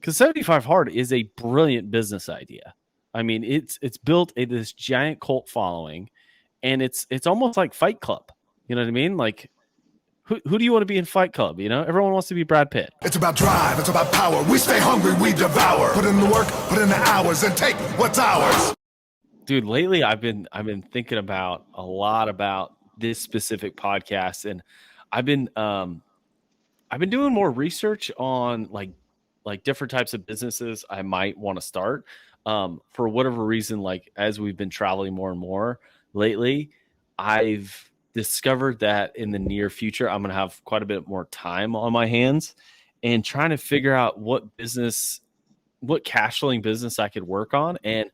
Because 75 Hard is a brilliant business idea. I mean, it's built this giant cult following, and it's almost like Fight Club. You know what I mean? Like, who do you want to be in Fight Club? You know, everyone wants to be Brad Pitt. It's about drive. It's about power. We stay hungry. We devour. Put in the work. Put in the hours, and take what's ours. Dude, lately I've been thinking about a lot about this specific podcast, and I've been doing more research on like different types of businesses I might want to start. For whatever reason, like as we've been traveling more and more lately, I've discovered that in the near future, I'm going to have quite a bit more time on my hands and trying to figure out what cash flowing business I could work on. And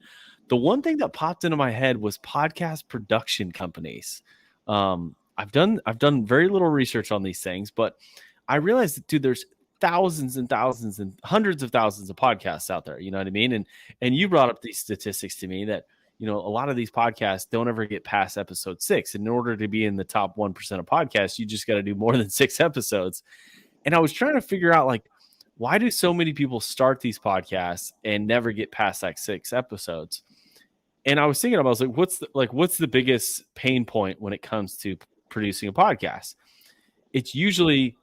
the one thing that popped into my head was podcast production companies. I've done very little research on these things, but I realized that, dude, there's thousands and thousands and hundreds of thousands of podcasts out there. You know what I mean? And you brought up these statistics to me that, you know, a lot of these podcasts don't ever get past episode 6. In order to be in the top 1% of podcasts, you just got to do more than 6 episodes. And I was trying to figure out, like, why do so many people start these podcasts and never get past like 6 episodes? And I was thinking about, I was like, what's the biggest pain point when it comes to producing a podcast? It's usually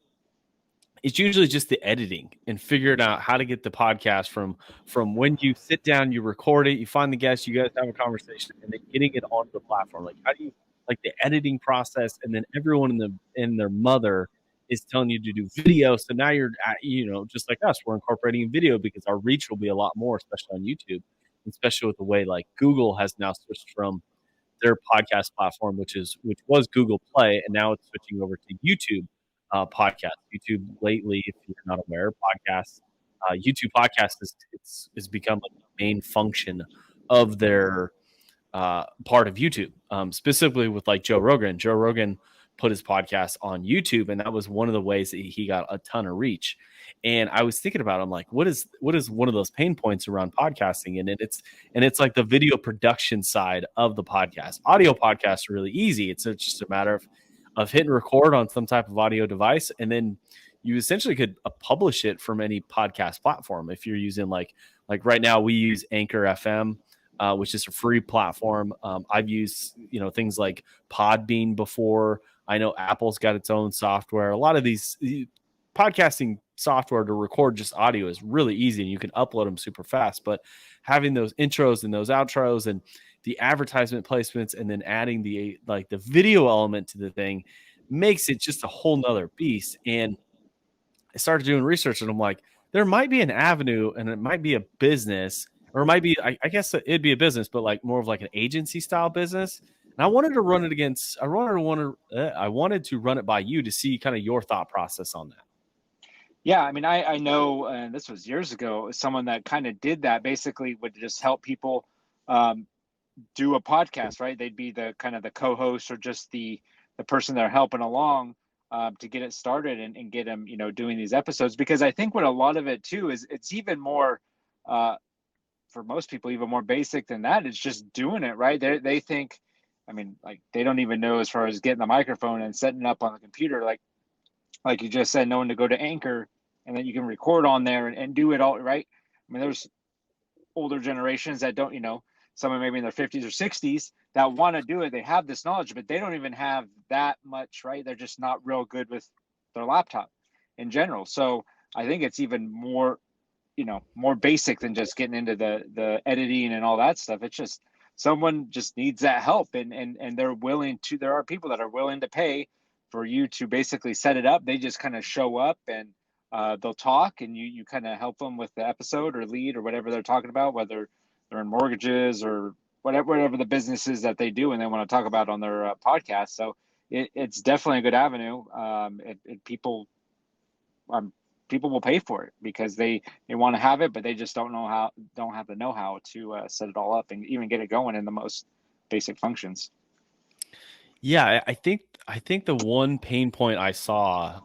just the editing and figuring out how to get the podcast from when you sit down, you record it, you find the guest, you guys have a conversation, and then getting it onto the platform. Like, how do you, like, the editing process, and then everyone in their mother is telling you to do video. So now you're, you know, just like us, we're incorporating video because our reach will be a lot more, especially on YouTube, especially with the way like Google has now switched from their podcast platform, which was Google Play, and now it's switching over to YouTube. Podcast. YouTube lately, if you're not aware, podcasts, YouTube podcast is become like the main function of their part of YouTube. Specifically with like Joe Rogan. Joe Rogan put his podcast on YouTube, and that was one of the ways that he got a ton of reach. And I was thinking about, I'm like, what is one of those pain points around podcasting? And it's like the video production side of the podcast. Audio podcasts are really easy. It's just a matter of hitting record on some type of audio device, and then you essentially could publish it from any podcast platform. If you're using like right now, we use Anchor FM, which is a free platform. I've used, you know, things like Podbean before. I know Apple's got its own software. A lot of these podcasting software to record just audio is really easy, and you can upload them super fast. But having those intros and those outros and the advertisement placements, and then adding the video element to the thing makes it just a whole nother beast. And I started doing research, and I'm like, there might be an avenue, and it might be a business, or it might be, I guess it'd be a business, but like more of like an agency style business. And I wanted to run it I wanted to run it by you to see kind of your thought process on that. Yeah, I mean, I know, and this was years ago, someone that kind of did that, basically would just help people do a podcast, right? They'd be the kind of the co-host or just the person they're helping along to get it started and get them, you know, doing these episodes. Because I think what a lot of it too is, it's even more, for most people, even more basic than that. It's just doing it, right? They think, I mean, like, they don't even know as far as getting the microphone and setting it up on the computer. Like you just said, knowing to go to Anchor, and then you can record on there and do it all, right? I mean, there's older generations that don't, you know, someone maybe in their 50s or 60s that want to do it. They have this knowledge, but they don't even have that much, right? They're just not real good with their laptop in general. So I think it's even more, you know, more basic than just getting into the editing and all that stuff. It's just someone just needs that help, and they're willing to, there are people that are willing to pay for you to basically set it up. They just kind of show up, and they'll talk, and you kind of help them with the episode or lead or whatever they're talking about, whether they're in mortgages or whatever the business is that they do and they want to talk about on their podcast. So it's definitely a good avenue. People will pay for it because they want to have it, but they just don't have the know-how to set it all up and even get it going in the most basic functions. Yeah, I think the one pain point I saw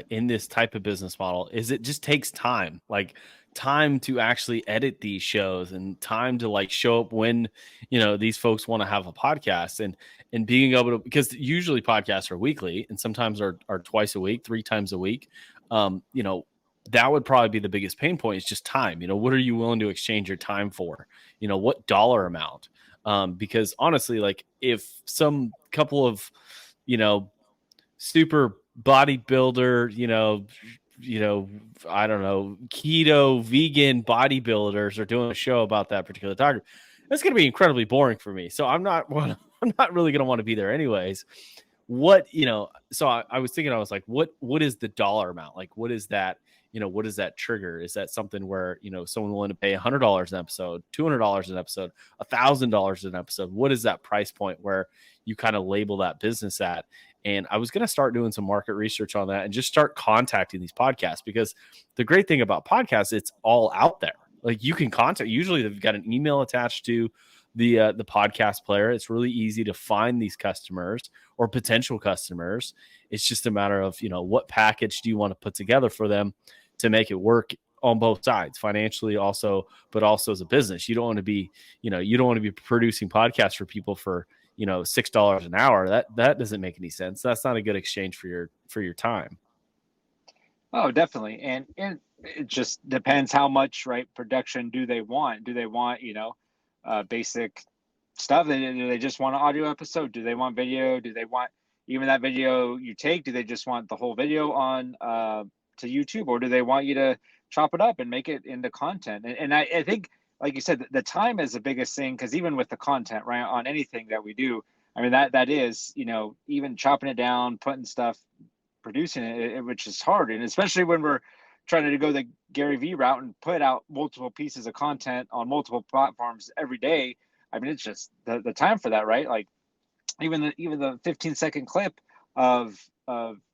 in this type of business model is it just takes time, like time to actually edit these shows, and time to like show up when, you know, these folks want to have a podcast, and being able to, because usually podcasts are weekly and sometimes are twice a week, 3 times a week. You know, that would probably be the biggest pain point, is just time. What are you willing to exchange your time for? What dollar amount? Because honestly, like if some couple of, super bodybuilder, I don't know, keto, vegan bodybuilders are doing a show about that particular topic, that's going to be incredibly boring for me. So I'm not really going to want to be there anyways. So I was thinking, I was like, what is the dollar amount? Like, what is that? What is that trigger? Is that something where, someone willing to pay $100 an episode, $200 an episode, $1,000 an episode? What is that price point where you kind of label that business at? And I was going to start doing some market research on that and just start contacting these podcasts, because the great thing about podcasts, it's all out there. Like you can contact, usually they've got an email attached to the podcast player. It's really easy to find these customers or potential customers. It's just a matter of, what package do you want to put together for them to make it work on both sides, financially also, but also as a business. You don't want to be, you don't want to be producing podcasts for people for, $6 an hour. That doesn't make any sense. That's not a good exchange for your time. Oh, definitely. And it just depends how much, right, production do they want? Do they want, basic stuff? Do they just want an audio episode? Do they want video? Do they want even that video you take? Do they just want the whole video on to YouTube, or do they want you to chop it up and make it into content? And I think, like you said, the time is the biggest thing, because even with the content, right, on anything that we do, I mean, that is, even chopping it down, putting stuff, producing it, which is hard. And especially when we're trying to go the Gary Vee route and put out multiple pieces of content on multiple platforms every day. I mean, it's just the time for that, right? Like even the 15-second clip of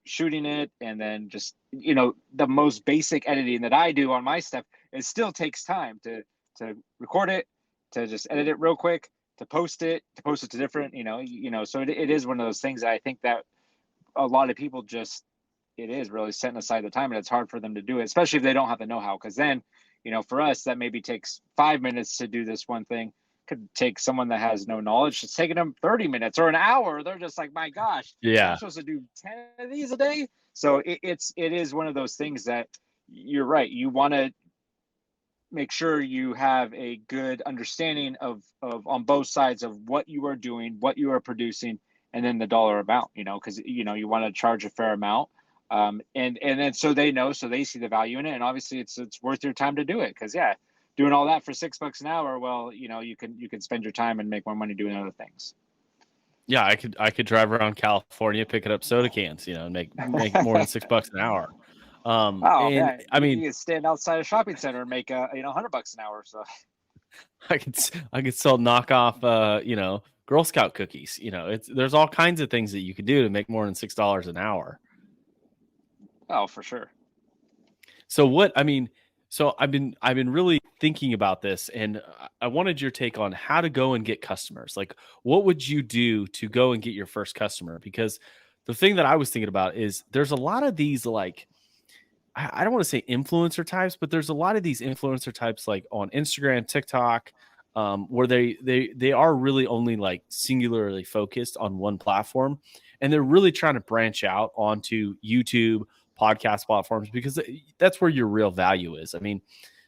shooting it, and then just, the most basic editing that I do on my stuff, it still takes time to record it, to just edit it real quick, to post it to different, so it is one of those things that I think that a lot of people just, it is really setting aside the time, and it's hard for them to do it, especially if they don't have the know-how. Because then, for us, that maybe takes 5 minutes to do this one thing, could take someone that has no knowledge, it's taking them 30 minutes or an hour. They're just like, my gosh, Yeah. I'm supposed to do 10 of these a day. So it is one of those things that you're right. You want to make sure you have a good understanding of on both sides of what you are doing, what you are producing, and then the dollar amount, because, you want to charge a fair amount. And then so they know, so they see the value in it. And obviously it's worth your time to do it. Cause yeah, doing all that for $6 an hour, well, you can spend your time and make more money doing other things. Yeah. I could drive around California, picking up soda cans, and make more than $6 an hour. Oh, and yeah. I mean, you can stand outside a shopping center and make $100 an hour. So I could sell knockoff, Girl Scout cookies. There's all kinds of things that you could do to make more than $6 an hour. Oh, for sure. So I've been really thinking about this, and I wanted your take on how to go and get customers. Like, what would you do to go and get your first customer? Because the thing that I was thinking about is there's a lot of these, like, I don't want to say influencer types, but there's a lot of these influencer types like on Instagram, TikTok, where they are really only like singularly focused on one platform, and they're really trying to branch out onto YouTube, podcast platforms, because that's where your real value is. I mean,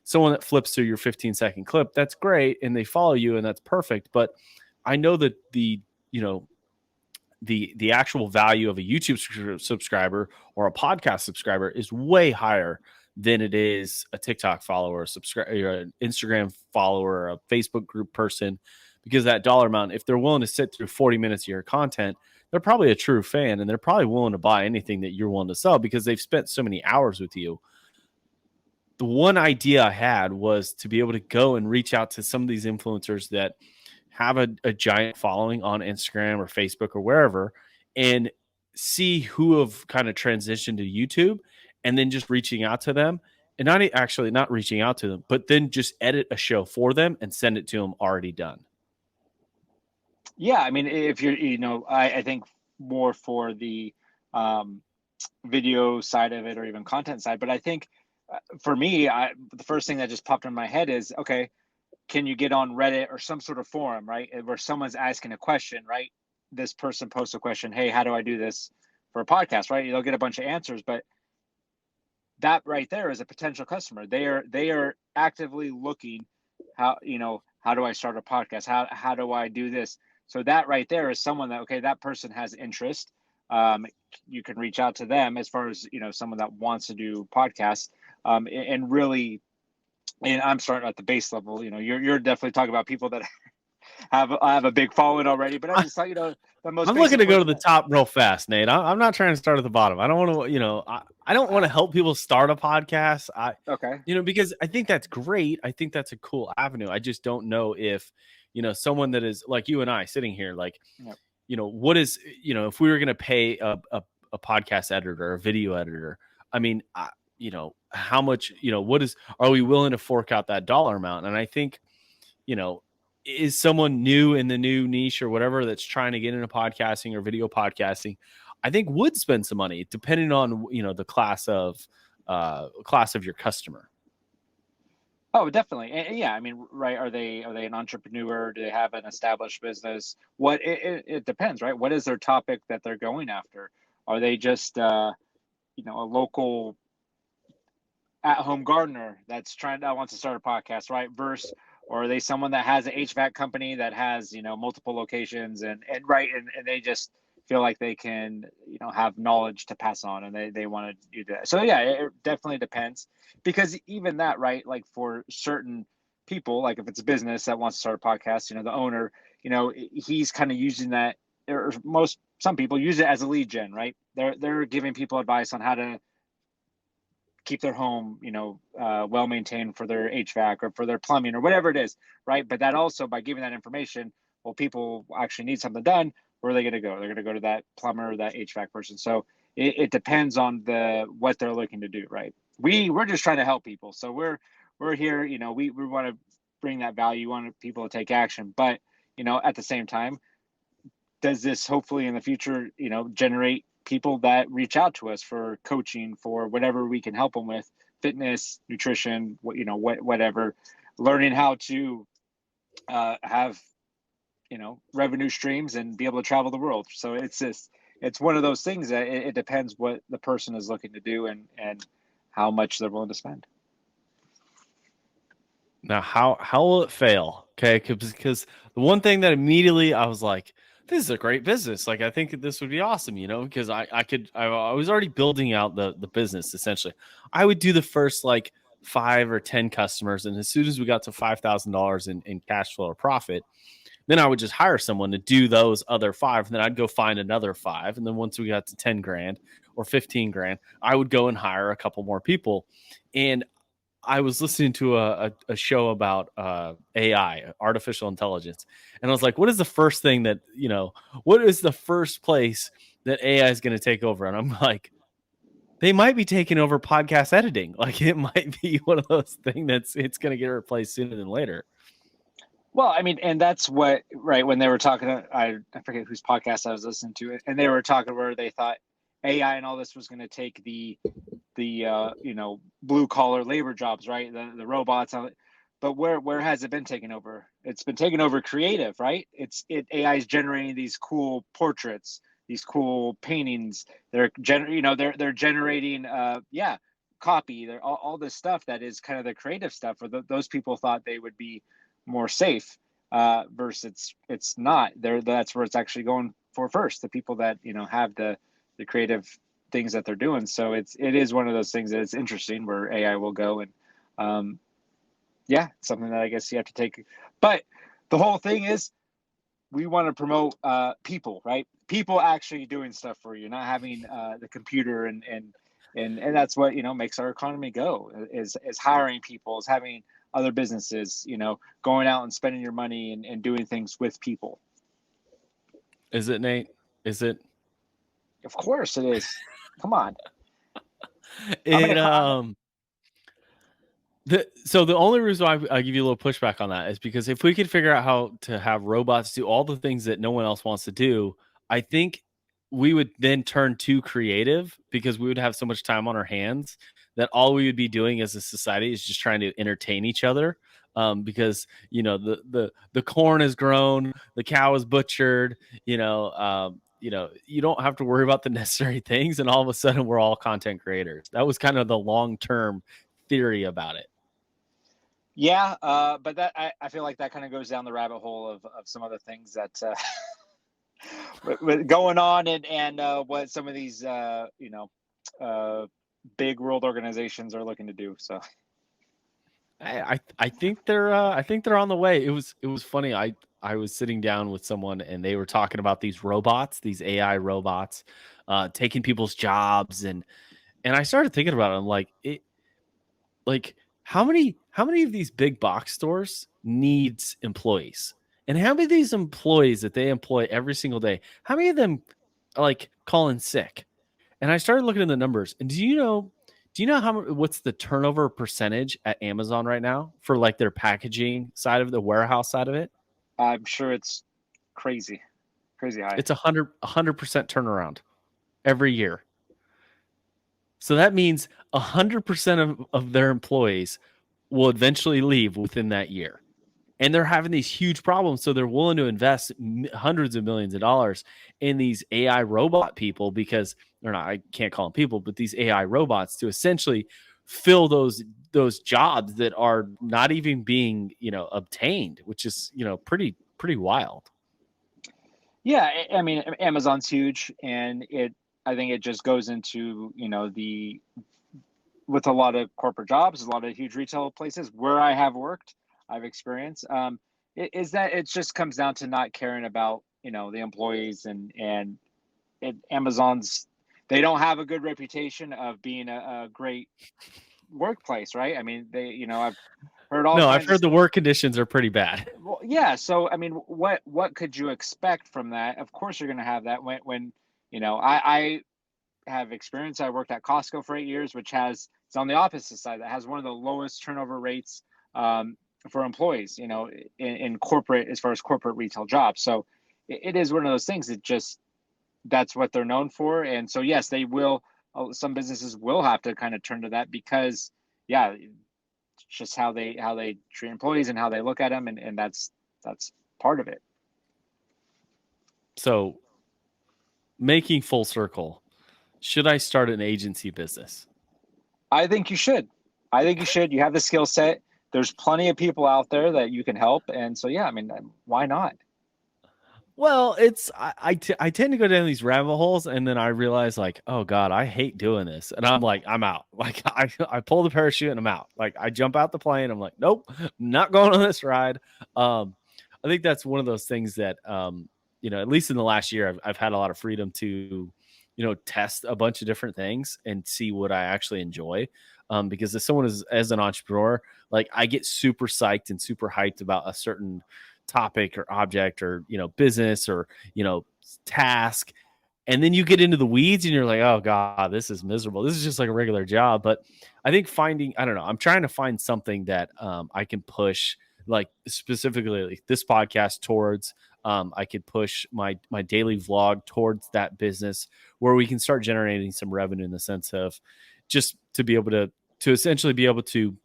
someone that flips through your 15-second clip, that's great, and they follow you, and that's perfect. But I know that the actual value of a YouTube subscriber or a podcast subscriber is way higher than it is a TikTok follower, or an Instagram follower, or a Facebook group person, because that dollar amount, if they're willing to sit through 40 minutes of your content, they're probably a true fan, and they're probably willing to buy anything that you're willing to sell because they've spent so many hours with you. The one idea I had was to be able to go and reach out to some of these influencers that have a giant following on Instagram or Facebook or wherever, and see who have kind of transitioned to YouTube, and then just reaching out to them, and not reaching out to them, but then just edit a show for them and send it to them already done. Yeah. I mean, if you're, I think more for the video side of it, or even content side, but I think for me, the first thing that just popped in my head is, okay, can you get on Reddit or some sort of forum, right, where someone's asking a question, right? This person posts a question, hey, how do I do this for a podcast, right? You'll get a bunch of answers, but that right there is a potential customer. They are actively looking, how do I start a podcast? How do I do this? So that right there is someone that, okay, that person has interest. You can reach out to them as far as, someone that wants to do podcasts, and really, and I'm starting at the base level. You're definitely talking about people that have a big following already, but I'm just like, the most I'm looking basic to go to person the top real fast, Nate. I'm not trying to start at the bottom. I don't want to, I don't want to help people start a podcast. okay. Because I think that's great. I think that's a cool avenue. I just don't know if, someone that is like you and I sitting here, like, Yep. what is, if we were going to pay a podcast editor, a video editor, I mean, how much, are we willing to fork out that dollar amount? And I think, is someone new in the new niche or whatever that's trying to get into podcasting or video podcasting, I think would spend some money depending on, the class of your customer. Oh, definitely. And yeah, I mean, right? Are they an entrepreneur? Do they have an established business? It depends, right? What is their topic that they're going after? Are they just a local at-home gardener that wants to start a podcast, right? Versus, or are they someone that has an HVAC company that has multiple locations, and right, and they just feel like they can have knowledge to pass on, and they want to do that. So yeah, it definitely depends, because even that, right, like for certain people, like if it's a business that wants to start a podcast, the owner, he's kind of using that, or some people use it as a lead gen, right? They're giving people advice on how to keep their home, well maintained for their HVAC or for their plumbing or whatever it is, right? But that also, by giving that information, well, people actually need something done. Where are they going to go? They're going to go to that plumber or that HVAC person. So it depends on what they're looking to do, right? We're just trying to help people. So we're here, we want to bring that value. We want people to take action, but at the same time, does this hopefully in the future, generate people that reach out to us for coaching, for whatever we can help them with, fitness, nutrition, whatever, learning how to have, revenue streams and be able to travel the world. So it's one of those things that it depends what the person is looking to do, and how much they're willing to spend. Now, how will it fail? Okay, because the one thing that immediately I was like, this is a great business. Like, I think this would be awesome, because I was already building out the business essentially. I would do the first like 5 or 10 customers, and as soon as we got to $5,000 in cash flow or profit, then I would just hire someone to do those other 5, and then I'd go find another 5, and then once we got to 10 grand or 15 grand, I would go and hire a couple more people. And I was listening to a show about AI, artificial intelligence, and I was like, what is the first thing that, what is the first place that AI is going to take over? And I'm like, they might be taking over podcast editing. Like, it might be one of those things it's going to get replaced sooner than later. Well, I mean, and that's what, right, when they were talking, I forget whose podcast I was listening to, and they were talking where they thought AI and all this was going to take the blue collar labor jobs, right? The robots, but where has it been taken over? It's been taken over creative, right? AI is generating these cool portraits, these cool paintings. They're they're generating copy. They're all this stuff that is kind of the creative stuff. Or those people thought they would be more safe, versus it's not. That's where it's actually going for first. The people that have the creative things that they're doing. So it is one of those things that it's interesting where AI will go, and something that I guess you have to take. But the whole thing is, we want to promote people, right? People actually doing stuff for you, not having the computer, and that's what makes our economy go, is hiring people, is having other businesses, going out and spending your money and doing things with people. Is it, Nate? Is it? Of course it is. Come on. So the only reason why I give you a little pushback on that is because if we could figure out how to have robots do all the things that no one else wants to do, I think we would then turn too creative, because we would have so much time on our hands that all we would be doing as a society is just trying to entertain each other. Because the corn is grown, the cow is butchered, you don't have to worry about the necessary things, and all of a sudden we're all content creators. That was kind of the long-term theory about it. Yeah, but that I feel like that kind of goes down the rabbit hole of some other things that with going on, and what some of these big world organizations are looking to do. So I think they're on the way. It was funny. I was sitting down with someone and they were talking about these robots, these AI robots, taking people's jobs, and I started thinking about it. I'm like, like how many of these big box stores needs employees, and how many of these employees that they employ every single day, how many of them like call in sick? And I started looking at the numbers. And do you know what's the turnover percentage at Amazon right now for like their packaging side of the warehouse side of it? I'm sure it's crazy high. It's 100% turnaround every year. So that means 100% of their employees will eventually leave within that year. And they're having these huge problems. So they're willing to invest hundreds of millions of dollars in these AI robot people, because they're not, I can't call them people, but these AI robots to essentially fill those jobs that are not even being, obtained, which is, pretty wild. Yeah, I mean, Amazon's huge, and I think it just goes into with a lot of corporate jobs, a lot of huge retail places where I have worked, I've experienced, is that it just comes down to not caring about the employees, and Amazon's, they don't have a good reputation of being a great workplace, right? I mean, I've heard all No, I've kinds of heard the work conditions are pretty bad. well, yeah. So, I mean, what could you expect from that? Of course, you're going to have that when I have experience. I worked at Costco for 8 years, which it's on the opposite side. That has one of the lowest turnover rates for employees, in corporate, as far as corporate retail jobs. So it is one of those things that just, that's what they're known for. And so, yes, they will, some businesses will have to kind of turn to that because, yeah, just how they treat employees and how they look at them, and that's part of it. So, making full circle, should I start an agency business? I think you should. You have the skill set. There's plenty of people out there that you can help, and so yeah, I mean, why not? Well, I tend to go down these rabbit holes, and then I realize like, oh God, I hate doing this, and I'm like, I'm out. Like I pull the parachute and I'm out. Like I jump out the plane. I'm like, nope, not going on this ride. Um, I think that's one of those things that at least in the last year, I've had a lot of freedom to, test a bunch of different things and see what I actually enjoy. Because as someone as an entrepreneur, like I get super psyched and super hyped about a certain topic or object or business or task, and then you get into the weeds and you're like, oh God, this is miserable, this is just like a regular job. But I think I don't know, I'm trying to find something that I can push, like specifically like this podcast towards. I could push my daily vlog towards that business where we can start generating some revenue, in the sense of just to be able to essentially be able to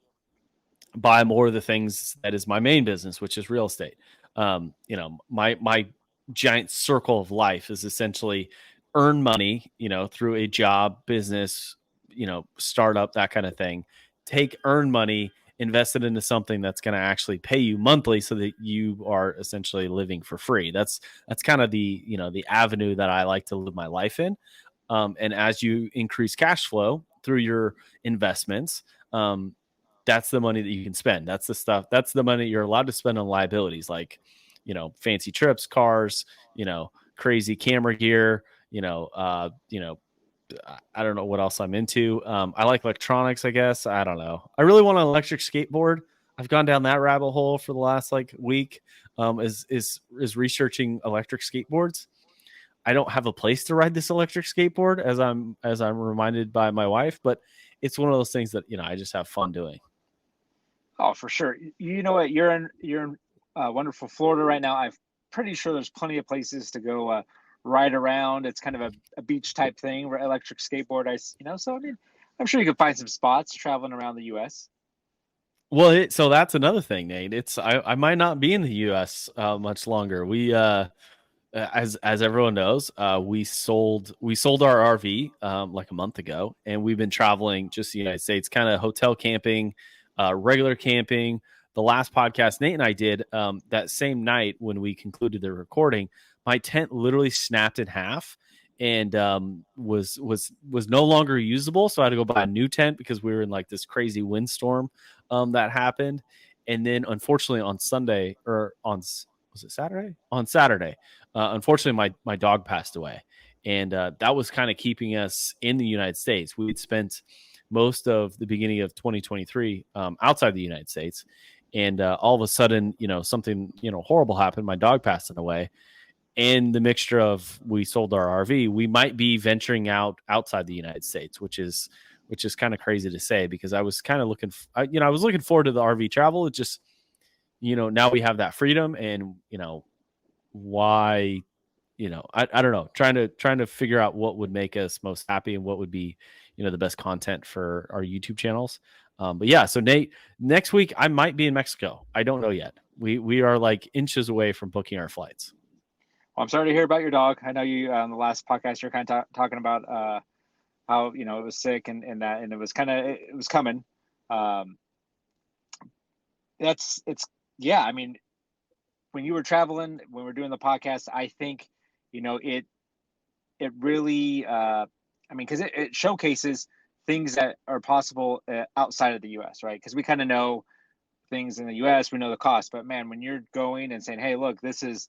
buy more of the things that is my main business, which is real estate. My giant circle of life is essentially earn money, through a job, business, startup, that kind of thing. Earn money, invest it into something that's going to actually pay you monthly, so that you are essentially living for free. That's kind of the avenue that I like to live my life in. And as you increase cash flow through your investments, that's the money that you can spend. That's the money you're allowed to spend on liabilities, like, fancy trips, cars, crazy camera gear, I don't know what else I'm into. I like electronics, I guess. I don't know. I really want an electric skateboard. I've gone down that rabbit hole for the last like week. Is researching electric skateboards. I don't have a place to ride this electric skateboard, as I'm reminded by my wife, but it's one of those things that, I just have fun doing. Oh, for sure. You know what? You're in wonderful Florida right now. I'm pretty sure there's plenty of places to go ride around. It's kind of a beach type thing where electric skateboard. So I mean, I'm sure you can find some spots traveling around the U.S. Well, so that's another thing, Nate. I might not be in the U.S. Much longer. as everyone knows, we sold our RV like a month ago, and we've been traveling just the United States, kind of hotel camping, regular camping. The last podcast Nate and I did, that same night when we concluded the recording, my tent literally snapped in half and was no longer usable. So I had to go buy a new tent because we were in like this crazy windstorm that happened. And then unfortunately on Sunday, or on, was it Saturday? On Saturday, unfortunately my dog passed away, and that was kind of keeping us in the United States. We'd spent most of the beginning of 2023 outside the United States, and all of a sudden, something horrible happened. My dog passed away, and the mixture of we sold our RV, we might be venturing outside the United States, which is kind of crazy to say, because I was kind of I was looking forward to the RV travel. It just, now we have that freedom, and why, I don't know, trying to figure out what would make us most happy and what would be, the best content for our YouTube channels. But yeah, so Nate, next week I might be in Mexico. I don't know yet. We are like inches away from booking our flights. Well, I'm sorry to hear about your dog. I know you on the last podcast you're kind of talking about how it was sick and that, and it was coming. It's yeah. I mean, when you were traveling, when we're doing the podcast, I think it really because it showcases things that are possible outside of the U.S., right? Because we kind of know things in the U.S., we know the cost, but man, when you're going and saying, hey, look, this is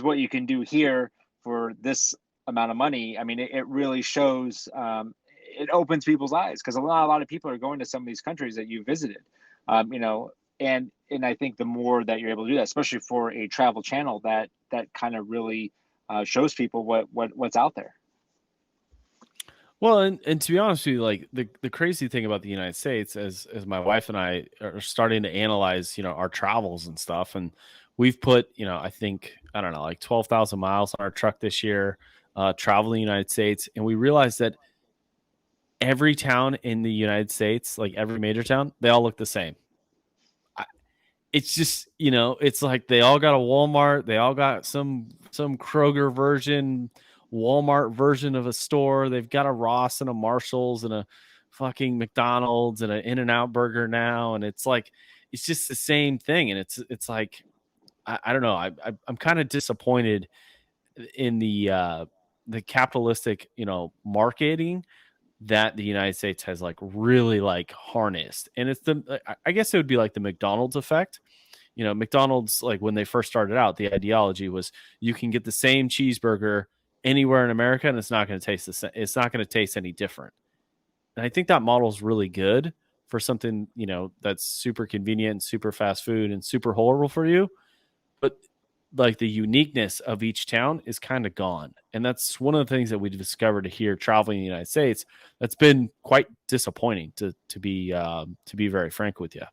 what you can do here for this amount of money. I mean, it really shows, it opens people's eyes, because a lot of people are going to some of these countries that you visited, and I think the more that you're able to do that, especially for a travel channel, that kind of really shows people what's out there. Well, and to be honest with you, like the crazy thing about the United States, as my wife and I are starting to analyze, our travels and stuff, and we've put, I think, I don't know, like 12,000 miles on our truck this year, traveling the United States, and we realized that every town in the United States, like every major town, they all look the same. It's just, it's like they all got a Walmart, they all got some Kroger version, Walmart version of a store. They've got a Ross and a Marshalls and a fucking McDonald's and an In-N-Out burger now, and it's like it's just the same thing. And it's like I don't know. I'm kind of disappointed in the capitalistic, marketing that the United States has like really like harnessed. And it's I guess it would be like the McDonald's effect. McDonald's, like when they first started out, the ideology was you can get the same cheeseburger anywhere in America and it's not going to taste the same. It's not going to taste any different. And I think that model is really good for something, that's super convenient, super fast food, and super horrible for you. But like the uniqueness of each town is kind of gone. And that's one of the things that we've discovered here traveling in the United States. That's been quite disappointing to be very frank with you.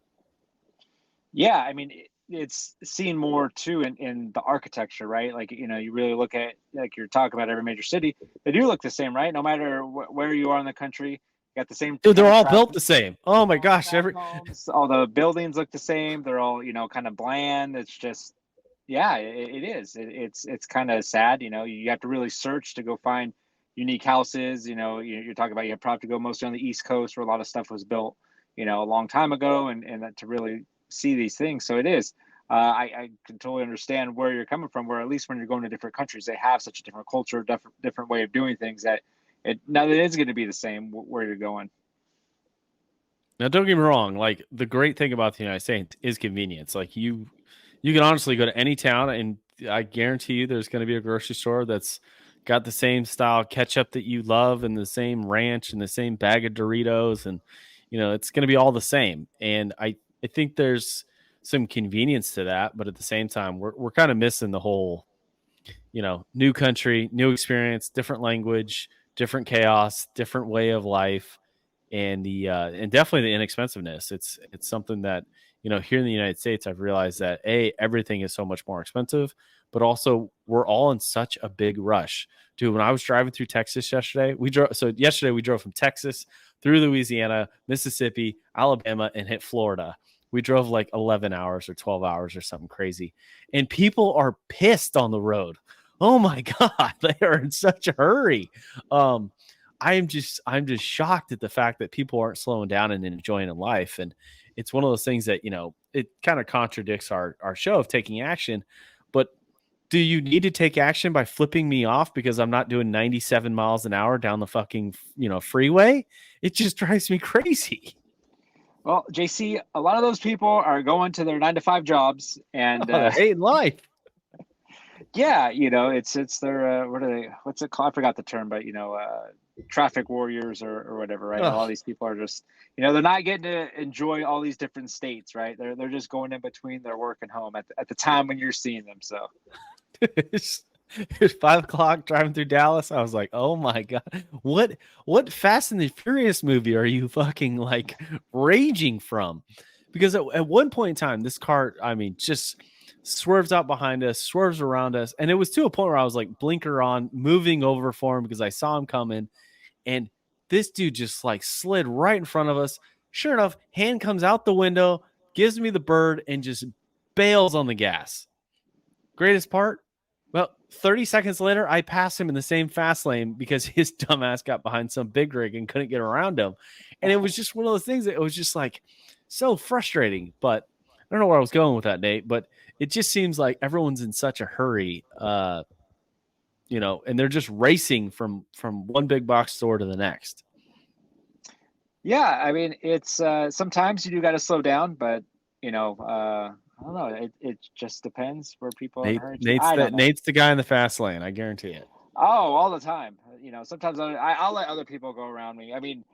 Yeah. I mean, it's seen more too in the architecture, right? Like, you really look at, like you're talking about every major city, they do look the same, right? No matter where you are in the country, you got the same. Dude, they're all built the same. Oh my gosh. All the buildings look the same. They're all, kind of bland. It's just, yeah, it is. It's kind of sad. You have to really search to go find unique houses. You're talking about, you have probably to go mostly on the East Coast where a lot of stuff was built, a long time ago, and that to really see these things. So it is. I can totally understand where you're coming from. Where at least when you're going to different countries, they have such a different culture, different way of doing things that it is going to be the same where you're going. Now, don't get me wrong. Like the great thing about the United States is convenience. Like you can honestly go to any town, and I guarantee you there's going to be a grocery store that's got the same style ketchup that you love, and the same ranch, and the same bag of Doritos, and it's going to be all the same. And I think there's some convenience to that, but at the same time, we're kind of missing the whole, new country, new experience, different language, different chaos, different way of life, and and definitely the inexpensiveness. It's something that, here in the United States, I've realized that everything is so much more expensive, but also we're all in such a big rush. Dude, when I was driving through Texas yesterday, we drove from Texas through Louisiana, Mississippi, Alabama, and hit Florida. We drove like 11 hours or 12 hours or something crazy. And people are pissed on the road. oh my God, they are in such a hurry. Um, I'm just shocked at the fact that people aren't slowing down and enjoying life. And it's one of those things that, it kind of contradicts our show of taking action. But do you need to take action by flipping me off because I'm not doing 97 miles an hour down the fucking, freeway? It just drives me crazy. Well, JC, a lot of those people are going to their 9 to 5 jobs, and Oh, they're hating life. yeah, it's their what are they? What's it called? I forgot the term, but traffic warriors or whatever, right? A lot of Ugh. these people are just, they're not getting to enjoy all these different states, right? They're just going in between their work and home at the time when you're seeing them. So it's, it's 5 o'clock driving through Dallas. I was like, oh my God, what Fast and the Furious movie are you fucking like raging from? Because at one point in time, this car, I mean, just swerves out behind us, swerves around us. And it was to a point where I was like blinker on, moving over for him because I saw him coming. And this dude just like slid right in front of us. Sure enough, hand comes out the window, gives me the bird, and just bails on the gas. Greatest part? Well, 30 seconds later, I passed him in the same fast lane because his dumbass got behind some big rig and couldn't get around him. And it was just one of those things that it was just like so frustrating. But I don't know where I was going with that, Nate, but it just seems like everyone's in such a hurry, and they're just racing from one big box store to the next. yeah, I mean, it's sometimes you do got to slow down, but I don't know. It just depends where people are in a hurry to. I don't know. Nate's the guy in the fast lane. I guarantee it. Oh, all the time. Sometimes I'll let other people go around me. I mean,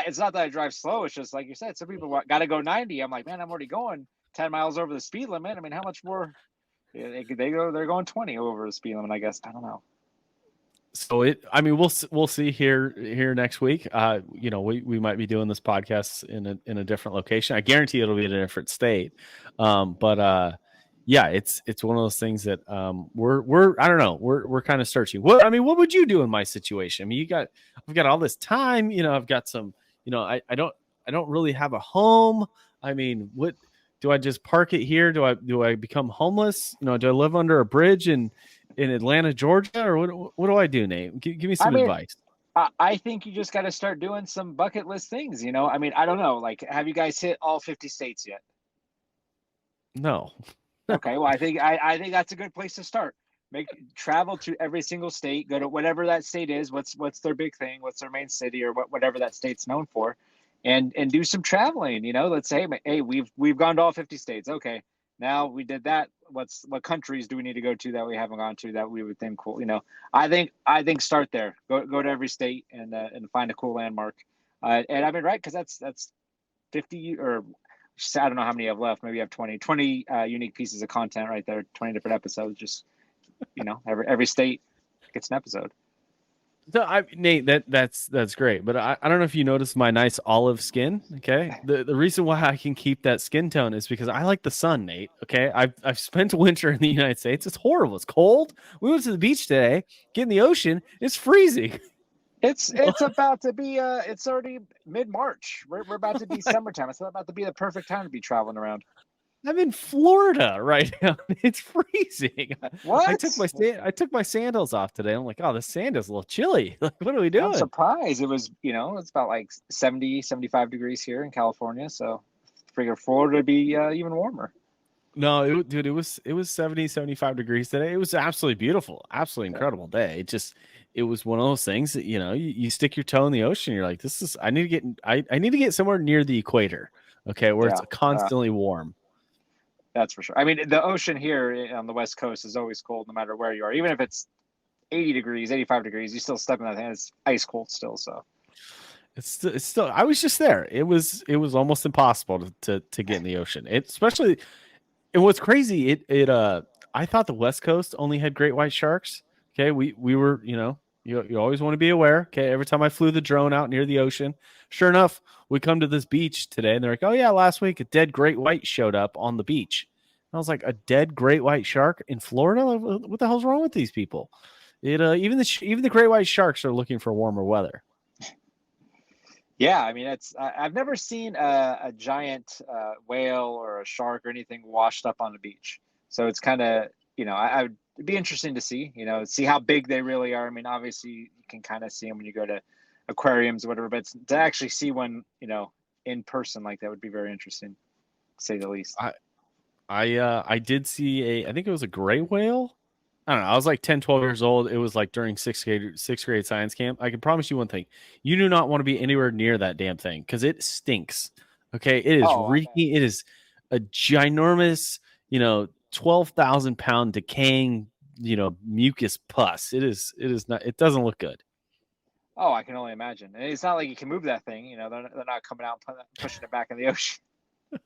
it's not that I drive slow. It's just like you said, some people got to go 90. I'm like, man, I'm already going 10 miles over the speed limit. I mean, how much more? They're going 20 over the speed limit, I guess. I don't know. So we'll see here next week. We might be doing this podcast in a different location. I guarantee it'll be in a different state. Yeah, it's one of those things that we're I don't know, we're kind of searching. What would you do in my situation? I mean, I've got all this time, I've got some, I don't really have a home. I mean, what do I just park it here? Do I become homeless? Do I live under a bridge in Atlanta, Georgia, or what do I do, Nate? Give me some advice. I think you just got to start doing some bucket list things. I mean, I don't know. Like, have you guys hit all 50 states yet? No. Okay, well, I think that's a good place to start. Travel to every single state. Go to whatever that state is. What's their big thing? What's their main city, or whatever that state's known for, and do some traveling. Let's say, hey, we've gone to all 50 states. Okay, now we did that. What countries do we need to go to that we haven't gone to that we would think cool? I think start there. Go to every state and find a cool landmark. And I mean, right, because that's 50 or I don't know how many I've left. Maybe I have 20 unique pieces of content right there. 20 different episodes. Just every state gets an episode. So Nate, that's great, but I don't know if you noticed my nice olive skin. Okay, the reason why I can keep that skin tone is because I like the sun, Nate. Okay, I've spent winter in the United States. It's horrible. It's cold. We went to the beach today. Get in the ocean. It's freezing. It's about to be it's already mid-March. We're about to be summertime. It's about to be the perfect time to be traveling around. I'm in Florida right now. It's freezing. What? I took my sandals off today. I'm like, oh, this sandal's a little chilly. Like, what are we doing? I'm surprised. It was, it's about like 70, 75 degrees here in California. So figure Florida to be even warmer. No, it was 70, 75 degrees today. It was absolutely beautiful, absolutely incredible day. It was one of those things that, you stick your toe in the ocean. You're like, I need to get somewhere near the equator. Okay. Where it's constantly warm. That's for sure. I mean, the ocean here on the West Coast is always cold no matter where you are. Even if it's 80 degrees, 85 degrees, you still step in that thing. It's ice cold still. So it's still, I was just there. It was almost impossible to get in the ocean. Especially, and what's crazy, I thought the West Coast only had great white sharks. Okay. We were, you always want to be aware. Okay. Every time I flew the drone out near the ocean, sure enough, we come to this beach today and they're like, oh yeah, last week a dead great white showed up on the beach. And I was like, a dead great white shark in Florida? What the hell's wrong with these people? Even the great white sharks are looking for warmer weather. Yeah, I mean, I've never seen a giant whale or a shark or anything washed up on the beach. So it's kind of I would it'd be interesting to see, see how big they really are. I mean, obviously you can kind of see them when you go to aquariums or whatever, but to actually see one, in person like that would be very interesting, to say the least. I did see I think it was a gray whale. I don't know. I was like 10, 12 years old. It was like during sixth grade science camp. I can promise you one thing. You do not want to be anywhere near that damn thing because it stinks. Okay. It is reeking. It is a ginormous, 12,000 pound decaying, mucus pus. It is not, it doesn't look good. Oh, I can only imagine. And it's not like you can move that thing. They're not coming out pushing it back in the ocean. I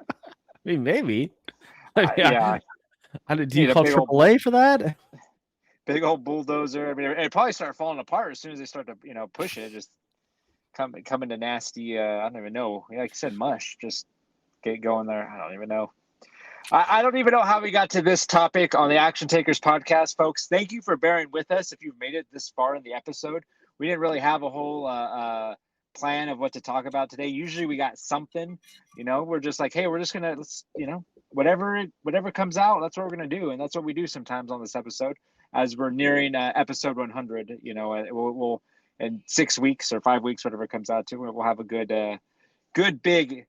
mean, maybe. Yeah. Do you call AAA for that? Big old bulldozer. I mean, it probably start falling apart as soon as they start to, push it. Just come into nasty. I don't even know. Like you said, mush. Just get going there. I don't even know. I don't even know how we got to this topic on the Action Takers podcast, folks. Thank you for bearing with us. If you've made it this far in the episode, we didn't really have a whole plan of what to talk about today. Usually we got something, we're just like, hey, we're just gonna, whatever comes out, that's what we're gonna do, and that's what we do sometimes on this episode. As we're nearing episode 100, we'll in 6 weeks or 5 weeks, whatever it comes out to, we'll have a good big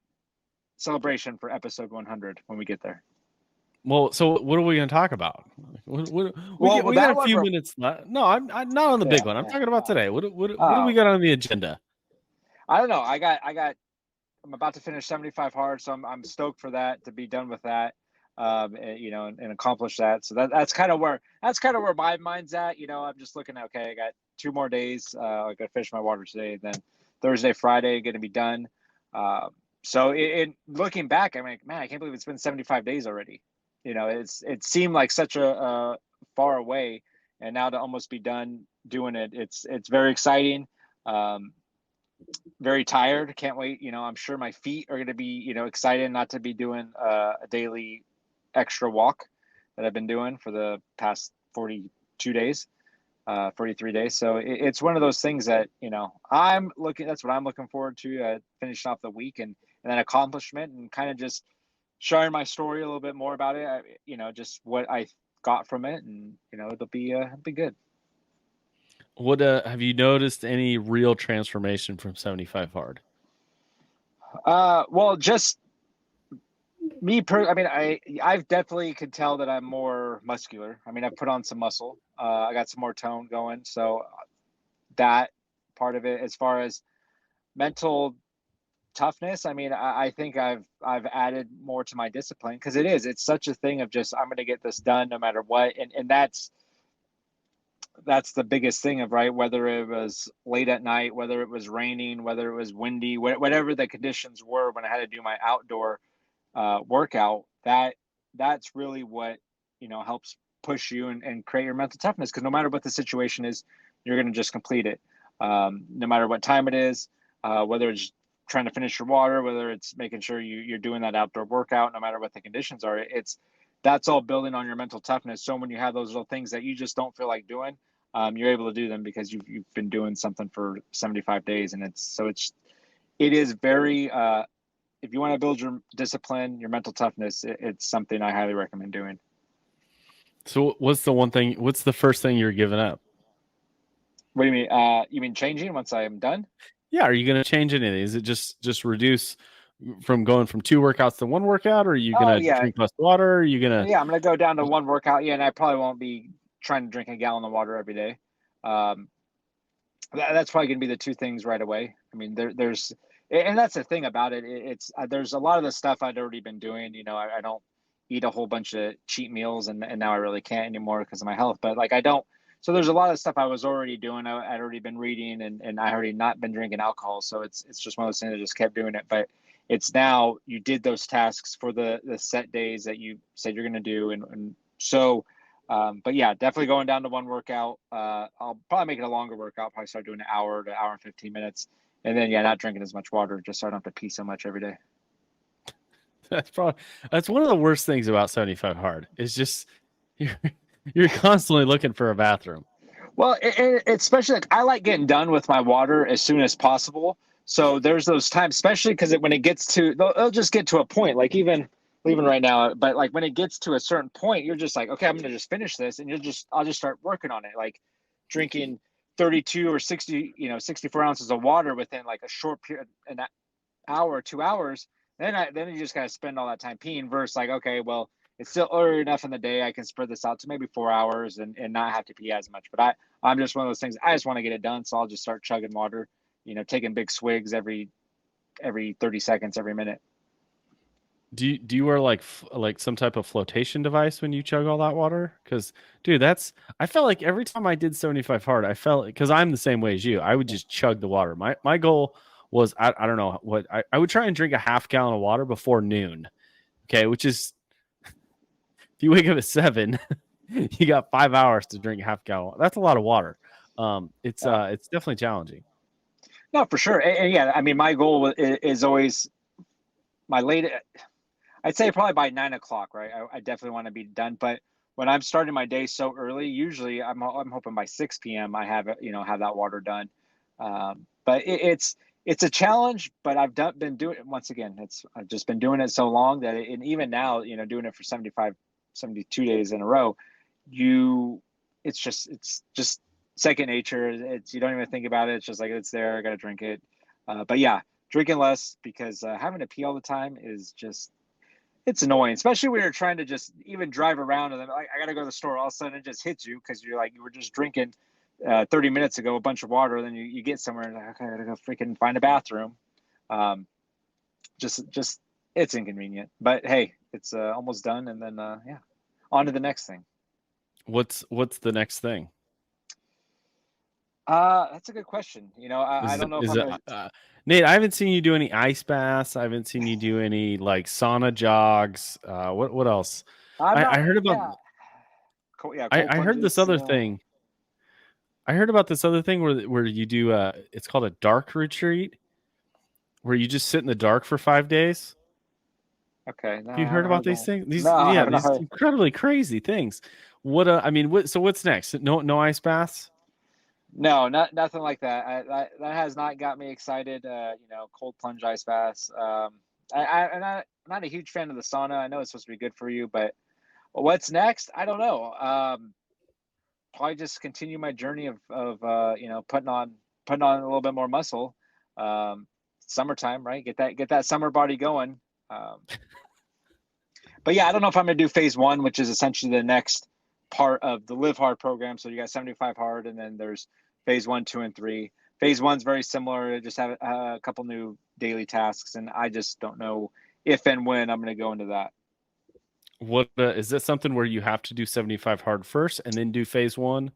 celebration for episode 100 when we get there. Well, so what are we going to talk about? We got a few minutes left. No, I'm not on the big one. I'm talking about today. What do we got on the agenda? I don't know. I'm about to finish 75 hard, so I'm stoked for that, to be done with that, and accomplish that. So that's kind of where my mind's at. I'm just looking at, okay, I got 2 more days. I got to finish my water today, and then Thursday, Friday, going to be done. So in looking back, I'm like, man, I can't believe it's been 75 days already. It seemed like such a far away, and now to almost be done doing it, it's very exciting. Very tired. Can't wait. I'm sure my feet are going to be, excited not to be doing a daily extra walk that I've been doing for the past 42 days, 43 days. So it's one of those things that, that's what I'm looking forward to, finishing off the week and then accomplishment, and kind of just sharing my story a little bit more about it, just what I got from it, and, it'll be good. What have you noticed any real transformation from 75 hard? Well, just me I've definitely could tell that I'm more muscular. I mean, I've put on some muscle. I got some more tone going. So that part of it, as far as mental toughness, I mean, I think I've added more to my discipline, because it's such a thing of just, I'm going to get this done no matter what. And that's the biggest thing of, right, whether it was late at night, whether it was raining, whether it was windy, whatever the conditions were when I had to do my outdoor workout, that's really what, helps push you and create your mental toughness. Because no matter what the situation is, you're going to just complete it. No matter what time it is, whether it's trying to finish your water, whether it's making sure you're doing that outdoor workout, no matter what the conditions are, that's all building on your mental toughness. So when you have those little things that you just don't feel like doing, you're able to do them because you've been doing something for 75 days. And it is very, if you want to build your discipline, your mental toughness, it's something I highly recommend doing. So what's the first thing you're giving up? What do you mean? You mean changing once I am done? Yeah. Are you going to change anything? Is it just reduce from going from 2 workouts to 1 workout, or are you going to drink less water? Are you going to? Yeah, I'm going to go down to 1 workout. Yeah. And I probably won't be trying to drink a gallon of water every day. That's probably going to be the 2 things right away. I mean, there's, and that's the thing about it. There's a lot of the stuff I'd already been doing. I don't eat a whole bunch of cheat meals, and now I really can't anymore because of my health. But like, I don't. So there's a lot of stuff I was already doing. I'd already been reading, and I already not been drinking alcohol. So it's just one of those things. I just kept doing it. But it's now you did those tasks for the set days that you said you're going to do, and so. But yeah, definitely going down to 1 workout. I'll probably make it a longer workout. Probably start doing an hour to hour and 15 minutes. And then, not drinking as much water, just so I don't have to pee so much every day. That's one of the worst things about 75 hard. Is just you're constantly looking for a bathroom. Well, especially I like getting done with my water as soon as possible. So there's those times, especially because when it gets to, they'll just get to a point. Like even leaving right now. But like when it gets to a certain point, you're just like, okay, I'm gonna just finish this, and I'll just start working on it, like drinking 32 or 60, 64 ounces of water within like a short period, an hour, 2 hours. Then you just gotta spend all that time peeing. Versus like, okay, well, it's still early enough in the day, I can spread this out to maybe 4 hours and not have to pee as much. But I'm just one of those things. I just want to get it done, so I'll just start chugging water, taking big swigs every 30 seconds, every minute. Do you wear like some type of flotation device when you chug all that water? Because dude, I felt like every time I did 75 hard, I felt because I'm the same way as you. I would just chug the water. My goal was I don't know what I would try and drink a half gallon of water before noon. Okay, which is if you wake up at 7, you got 5 hours to drink half gallon. That's a lot of water. It's definitely challenging. No, for sure. And yeah, I mean, my goal is always my late. I'd say probably by 9 o'clock, right? I definitely want to be done. But when I'm starting my day so early, usually I'm hoping by 6 p.m. I have have that water done. But it's a challenge. But been doing it once again. I've just been doing it so long that and even now, doing it for 75, 72 days in a row, it's just second nature. You don't even think about it. It's just like it's there. I got to drink it. But yeah, drinking less because having to pee all the time is just. It's annoying, especially when you're trying to just even drive around and then like, I got to go to the store. All of a sudden it just hits you because you're like, you were just drinking 30 minutes ago, a bunch of water. Then you get somewhere and like, okay, I got to go freaking find a bathroom. Just it's inconvenient, but hey, it's almost done. And then, yeah, on to the next thing. What's the next thing? That's a good question. I don't know if Is I'm it gonna. Nate, I haven't seen you do any ice baths. I haven't seen you do any like sauna jogs. What else? I'm not. I heard about Yeah. Cold, yeah. Cold I heard this plunges. other thing. I heard about this other thing where you do it's called a dark retreat where you just sit in the dark for 5 days. Okay. No, Have you I heard haven't about heard these that. things? No, I haven't These heard. incredibly crazy things. I mean, so what's next? No ice baths? No, nothing like that. That has not got me excited. Cold plunge ice baths. I'm not a huge fan of the sauna. I know it's supposed to be good for you, but what's next? I don't know. Probably just continue my journey of putting on a little bit more muscle. Summertime, right? Get that summer body going. Um, but yeah, I don't know if I'm gonna do phase one, which is essentially the next part of the Live Hard program. So you got 75 hard, and then there's phase one, two, and three. Phase one's very similar. Just have a couple new daily tasks, and I just don't know if and when I'm going to go into that. What is that something where you have to do 75 hard first and then do phase one?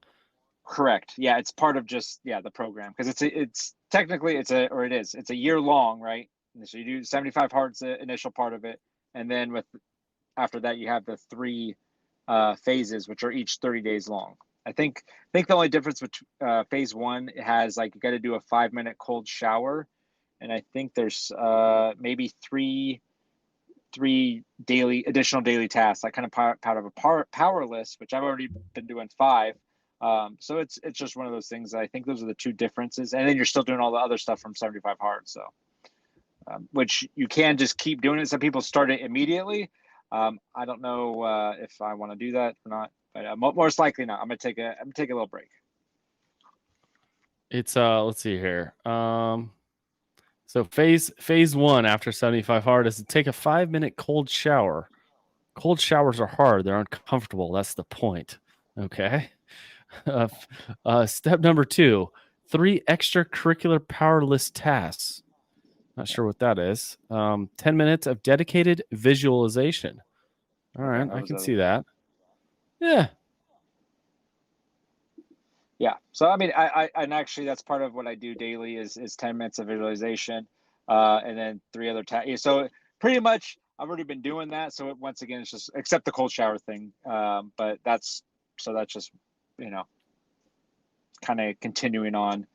Correct. Yeah, it's part of just the program because it's technically it's a year long, right? And so you do 75 hard's the initial part of it, and then after that you have the three phases, which are each 30 days long. I think the only difference with phase one, it has like you got to do a 5-minute cold shower, and I think there's maybe three additional daily tasks, like kind of part of a power list, which I've already been doing 5. So it's just one of those things. I think those are the two differences, and then you're still doing all the other stuff from 75 hard. So, which you can just keep doing it. Some people start it immediately. I don't know if I want to do that or not, but most likely not. I'm gonna take a little break. It's let's see here. So phase one after 75 hard is to take a 5-minute cold shower. Cold showers are hard; they're uncomfortable. That's the point. Okay. Step number 2: 3 extracurricular power list tasks. Not sure what that is. 10 minutes of dedicated visualization. All Okay, right, that I was can see that. Yeah. Yeah. So I mean, I and actually that's part of what I do daily is 10 minutes of visualization, and then 3 other tasks. So pretty much I've already been doing that. So once again, it's just except the cold shower thing. But that's just you know kind of continuing on.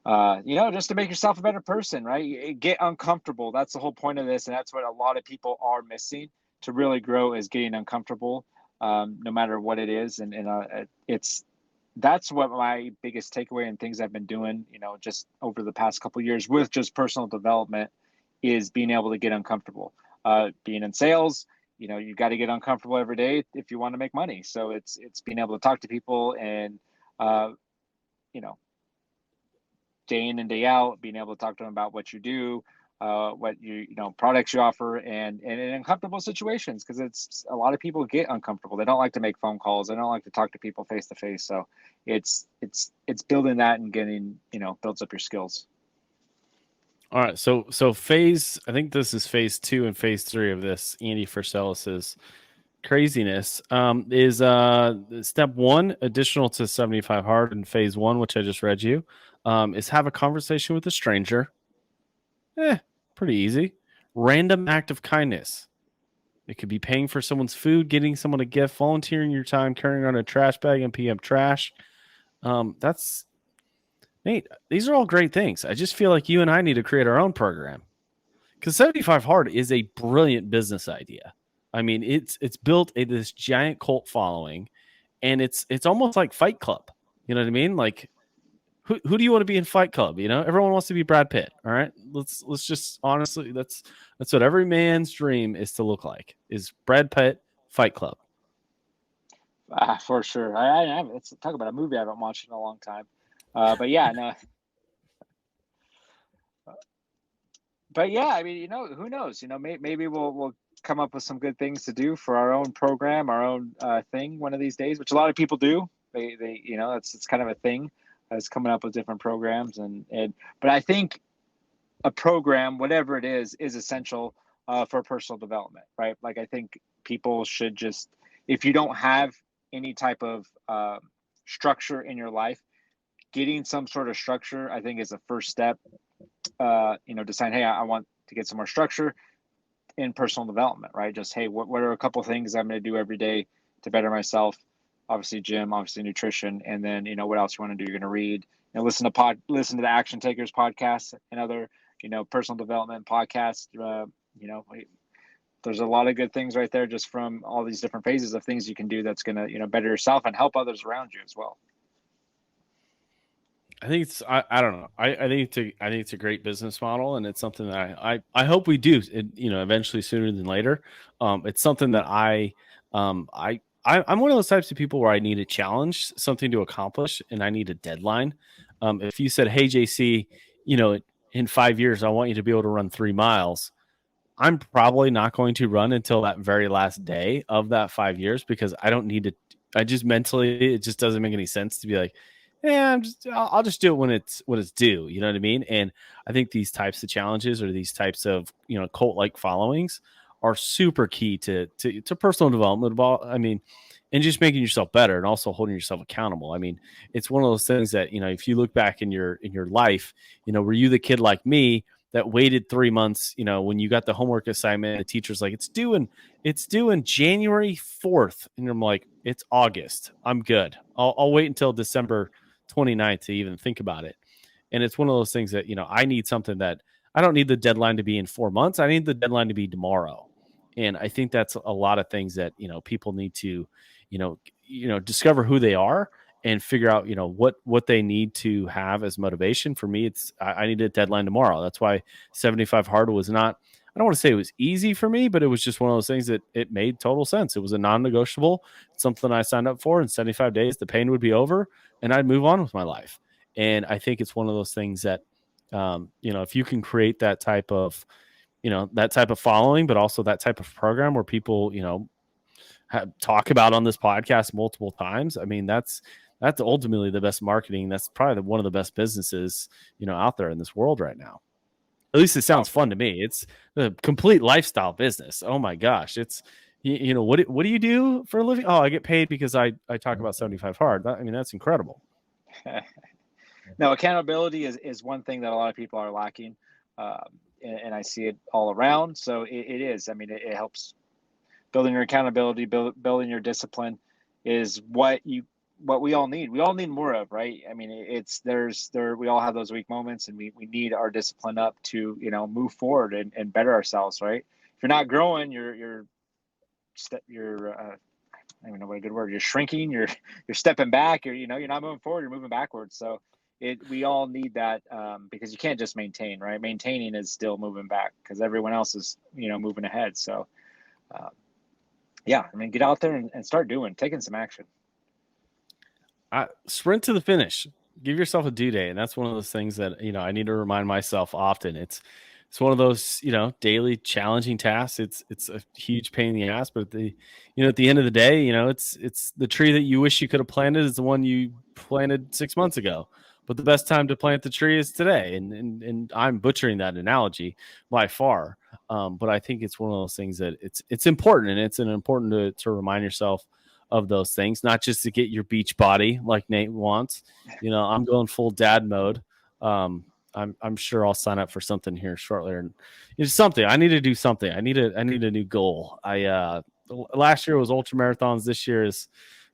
Just to make yourself a better person, right? Get uncomfortable. That's the whole point of this, and that's what a lot of people are missing to really grow is getting uncomfortable, no matter what it is, and that's what my biggest takeaway and things I've been doing, just over the past couple of years with just personal development is being able to get uncomfortable. Being in sales, you've got to get uncomfortable every day if you want to make money. So it's being able to talk to people and, you know, day in and day out, being able to talk to them about what you do, what products you offer, and in uncomfortable situations, because it's a lot of people get uncomfortable. They don't like to make phone calls. They don't like to talk to people face to face. So it's building that and getting, builds up your skills. All right. So I think this is phase 2 and phase 3 of this Andy Friselis's craziness. Is step 1 additional to 75 hard in phase 1, which I just read you, is have a conversation with a stranger. Pretty easy. Random act of kindness. It could be paying for someone's food, getting someone a gift, volunteering your time, carrying around a trash bag and picking up trash. That's Nate. These are all great things. I just feel like you and I need to create our own program, because 75 Hard is a brilliant business idea. I mean, it's built this giant cult following, and it's almost like Fight Club. You know what I mean? Like, who do you want to be in Fight Club? Everyone wants to be Brad Pitt. All right, let's just honestly, that's what every man's dream is to look like, is Brad Pitt Fight Club. For sure. Let's talk about a movie I haven't watched in a long time. But yeah, no. But yeah, I mean, who knows? Maybe we'll come up with some good things to do for our own program, our own thing one of these days, which a lot of people do. They it's kind of a thing, is coming up with different programs, but I think a program, whatever it is essential for personal development, right? Like, I think people should just, if you don't have any type of structure in your life, getting some sort of structure, I think, is a first step. Deciding, hey, I want to get some more structure in personal development, right? Just, hey, what are a couple of things I'm going to do every day to better myself? Obviously gym, obviously nutrition, and then what else you want to do? You're going to read and listen to the Action Takers podcast and other personal development podcasts. There's a lot of good things right there, just from all these different phases of things you can do that's going to better yourself and help others around you as well. I think I don't know. I think it's a great business model, and it's something that I hope we do, eventually, sooner than later. It's something that I'm one of those types of people where I need a challenge, something to accomplish, and I need a deadline. If you said, hey, JC, in 5 years, I want you to be able to run 3 miles, I'm probably not going to run until that very last day of that 5 years, because I don't need to. I just mentally, it just doesn't make any sense to be like, yeah, I'll just do it when it's due. You know what I mean? And I think these types of challenges, or these types of cult-like followings, are super key to personal development. I mean, and just making yourself better, and also holding yourself accountable. I mean, it's one of those things that if you look back in your life, were you the kid like me that waited 3 months? When you got the homework assignment, the teacher's like, it's due in January 4th, and I'm like, it's August. I'm good. I'll wait until December 29th to even think about it. And it's one of those things that I need something that I don't need the deadline to be in 4 months. I need the deadline to be tomorrow. And I think that's a lot of things that people need to discover who they are, and figure out what they need to have as motivation. For me, it's I need a deadline tomorrow. That's why 75 hard was not, I don't want to say it was easy for me, but it was just one of those things that it made total sense. It was a non-negotiable, something I signed up for. In 75 days, the pain would be over, and I'd move on with my life. And I think it's one of those things that, if you can create that type of following, but also that type of program where people, talk about on this podcast multiple times. I mean, that's ultimately the best marketing. That's probably one of the best businesses, out there in this world right now. At least it sounds fun to me. It's a complete lifestyle business. Oh my gosh. It's, what do you do for a living? Oh, I get paid because I talk about 75 hard. I mean, that's incredible. No, accountability is one thing that a lot of people are lacking. And I see it all around. So it is, I mean, it helps. Building your accountability, building your discipline is what we all need. We all need more of, right? I mean, we all have those weak moments, and we need our discipline up to, move forward and better ourselves, right? If you're not growing, you're I don't even know what a good word. You're shrinking. You're stepping back. You're not moving forward. You're moving backwards. So, we all need that, because you can't just maintain, right? Maintaining is still moving back because everyone else is, moving ahead. So, yeah, I mean, get out there and start taking some action. Sprint to the finish. Give yourself a due date, and that's one of those things that I need to remind myself often. It's one of those daily challenging tasks. It's a huge pain in the ass, but at the end of the day, it's the tree that you wish you could have planted is the one you planted 6 months ago. But the best time to plant the tree is today, and I'm butchering that analogy by far. But I think it's one of those things that it's important, and it's important to remind yourself of those things, not just to get your beach body like Nate wants. I'm going full dad mode. I'm sure I'll sign up for something here shortly. And it's something I need to do. Something I need a new goal. Last year was ultra marathons. This year is,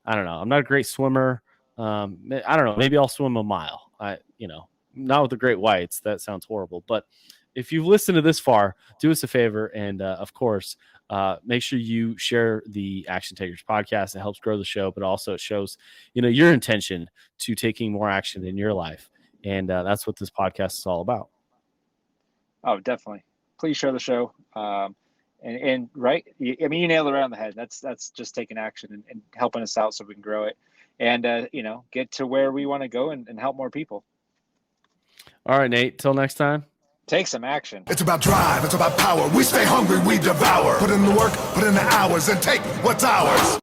I don't know. I'm not a great swimmer. I don't know. Maybe I'll swim a mile. Not with the great whites. That sounds horrible. But if you've listened to this far, do us a favor. And of course, make sure you share the Action Takers podcast. It helps grow the show, but also it shows, your intention to taking more action in your life. And that's what this podcast is all about. Oh, definitely. Please share the show. And right. I mean, you nailed it right on the head. That's just taking action and helping us out so we can grow it and, get to where we want to go and help more people. All right, Nate, till next time. Take some action. It's about drive. It's about power. We stay hungry. We devour. Put in the work, put in the hours, and take what's ours.